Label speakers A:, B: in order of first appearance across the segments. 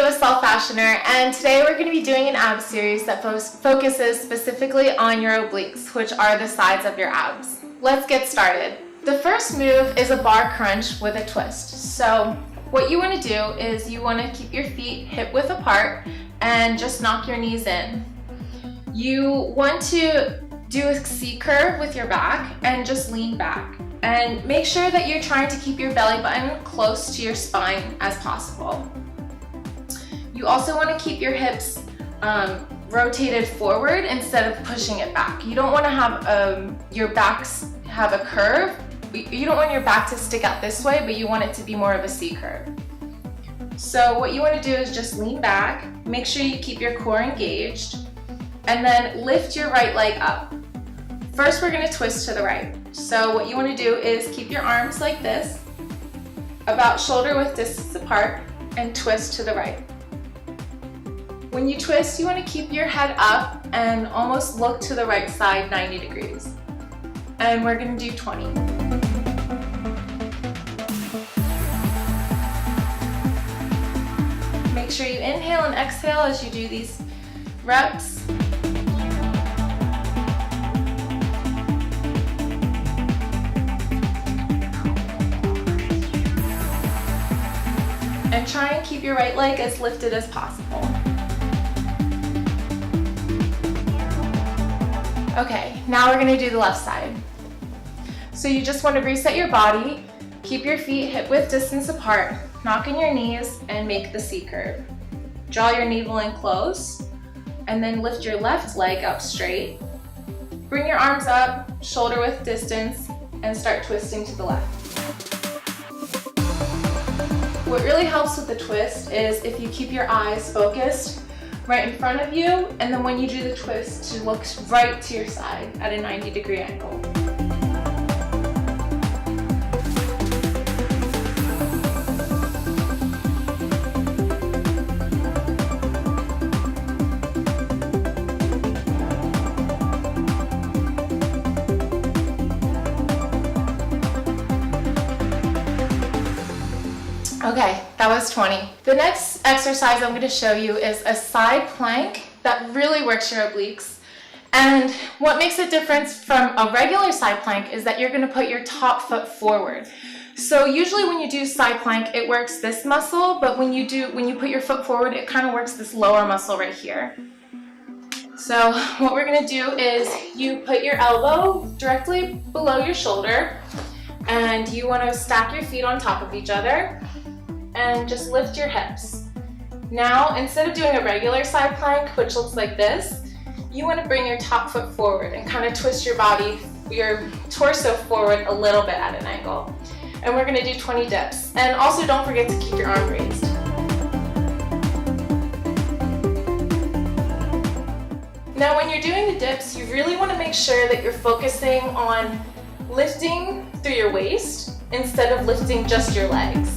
A: with Self Fashioner, and today we're going to be doing an ab series that focuses specifically on your obliques, which are the sides of your abs. Let's get started. The first move is a bar crunch with a twist. So what you want to do is you want to keep your feet hip width apart and just knock your knees in. You want to do a C curve with your back and just lean back. And make sure that you're trying to keep your belly button close to your spine as possible. You also want to keep your hips rotated forward instead of pushing it back. You don't want to have your backs have a curve. You don't want your back to stick out this way, but you want it to be more of a C curve. So what you want to do is just lean back, make sure you keep your core engaged, and then lift your right leg up. First, we're going to twist to the right. So what you want to do is keep your arms like this, about shoulder width distance apart, and twist to the right. When you twist, you want to keep your head up and almost look to the right side 90 degrees. And we're going to do 20. Make sure you inhale and exhale as you do these reps. And try and keep your right leg as lifted as possible. Okay, now we're going to do the left side. So you just want to reset your body, keep your feet hip width distance apart, knock in your knees, and make the C curve. Draw your navel in close, and then lift your left leg up straight. Bring your arms up, shoulder width distance, and start twisting to the left. What really helps with the twist is if you keep your eyes focused right in front of you, and then when you do the twist, to look right to your side at a 90-degree angle. Okay, that was 20. The next exercise I'm going to show you is a side plank that really works your obliques. And what makes a difference from a regular side plank is that you're going to put your top foot forward. So usually when you do side plank, it works this muscle, but when you put your foot forward, it kind of works this lower muscle right here. So what we're going to do is you put your elbow directly below your shoulder, and you want to stack your feet on top of each other and just lift your hips. Now, instead of doing a regular side plank, which looks like this, you want to bring your top foot forward and kind of twist your body, your torso forward a little bit at an angle. And we're going to do 20 dips. And also don't forget to keep your arm raised. Now, when you're doing the dips, you really want to make sure that you're focusing on lifting through your waist instead of lifting just your legs.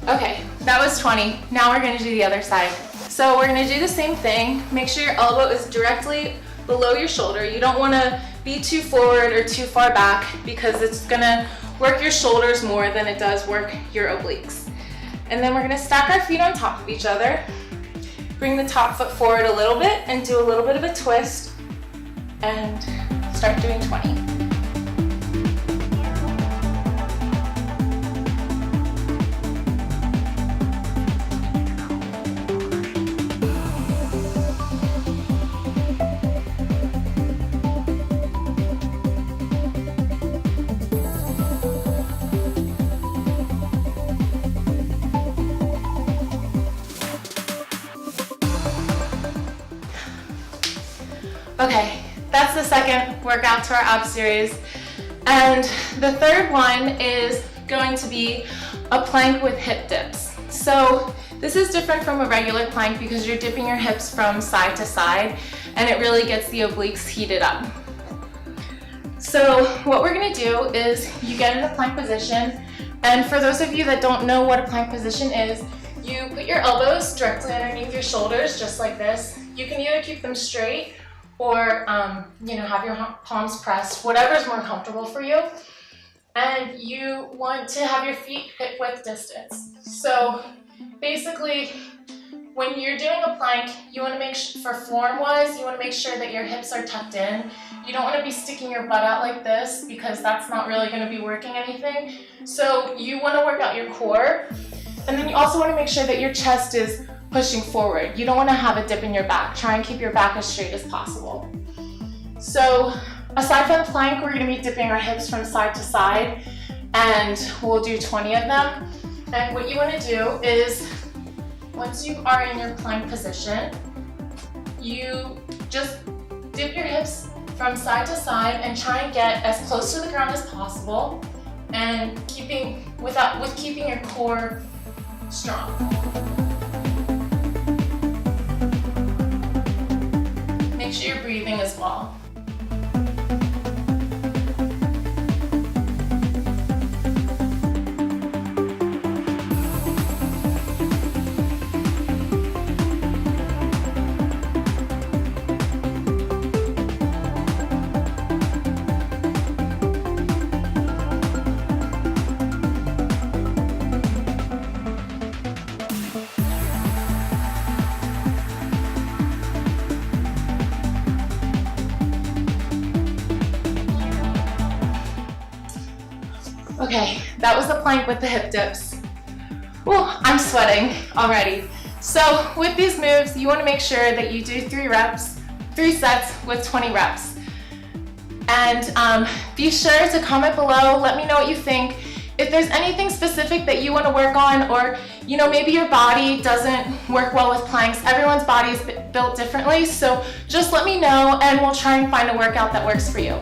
A: Okay, that was 20. Now we're going to do the other side. So we're going to do the same thing. Make sure your elbow is directly below your shoulder. You don't want to be too forward or too far back because it's going to work your shoulders more than it does work your obliques. And then we're going to stack our feet on top of each other. Bring the top foot forward a little bit and do a little bit of a twist and start doing 20. Okay, that's the second workout to our ab series. And the third one is going to be a plank with hip dips. So this is different from a regular plank because you're dipping your hips from side to side, and it really gets the obliques heated up. So what we're gonna do is you get in a plank position, and for those of you that don't know what a plank position is, you put your elbows directly underneath your shoulders, just like this. You can either keep them straight or have your palms pressed, whatever's more comfortable for you. And you want to have your feet hip width distance. So basically, when you're doing a plank, you want to make sure, for form-wise, you want to make sure that your hips are tucked in. You don't want to be sticking your butt out like this because that's not really going to be working anything. So you want to work out your core. And then you also want to make sure that your chest is pushing forward. You don't want to have a dip in your back. Try and keep your back as straight as possible. So aside from the plank, we're going to be dipping our hips from side to side, and we'll do 20 of them. And what you want to do is, once you are in your plank position, you just dip your hips from side to side and try and get as close to the ground as possible, and keeping your core strong. Make sure you're breathing as well. Okay, that was the plank with the hip dips. Oh, I'm sweating already. So with these moves, you want to make sure that you do 3 sets with 20 reps. And be sure to comment below, let me know what you think. If there's anything specific that you want to work on, or maybe your body doesn't work well with planks. Everyone's body is built differently, so just let me know and we'll try and find a workout that works for you.